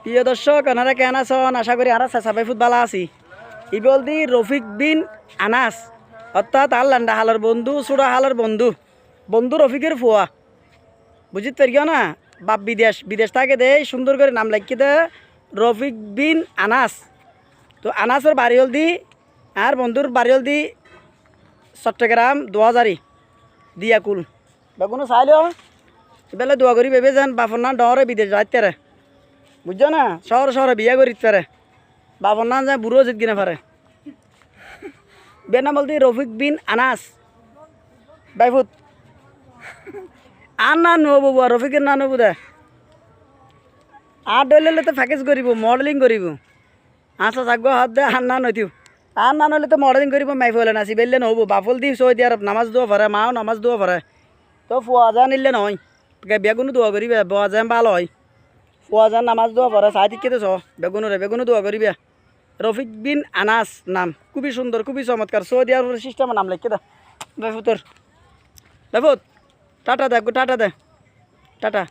প্রিয় দর্শক ওনারা কেন আছেন? আশা করি আর সাসাবাই ফুটবলা আছি। ই বলদি রফিক বিন আনাস অর্থাৎ আল্লান্ডা হালার বন্ধু সুরা হালার বন্ধু বন্ধু রফিকের ফুয়া বুঝিত পারিও না। বাপ বিদেশ থাকে দে সুন্দর করে নাম লিখি দে রফিক বিন আনাস। তো আনাসের বাড়ি হল দি আর বন্ধুর বাড়ি হল দি চট্টগ্রাম 2000 দিয়াকুল বেগুনো চাইলেও এবেলে দোয়া করি ভেবে যান বাপর না ডরে বিদেশ যাইতে রে বুঝছো না। শহরে বিয়া করি পারে বাপর না যায় বুড়ো জিত কিনে পারে। বেনা বলতে রফিক বিন আনাস বাইফুত আর না নবো বুয়া রফিকের না নবো দে আর ডলে তো প্যাকেজ করিব মডেলিং করিব আচ্ছা থাকবো হাত দে আর না নইতিও আর না নইলে তো মডেলিং করিব মাইফলে নাচি বেললে নহব বাফল দি সৌদি আরব নামাজ দোয়া পারে মাও নামাজ দোয়া পারে তো ফুয়া যা নিলে নহয় বেগুনো দোয়া করিবে বোয়া যায় ভালো হয়। ফুয়া যা নামাজ দোয়া পারে চাই ঠিক চ বেগুনো দোয়া করিবে। রফিক বিন আনাস নাম খুবই সুন্দর খুবই চমৎকার সৌদি আরবের সিস্টেমে নাম লিখে দে বেফুতর বেফুত টাটা দে টাটা দে টাটা।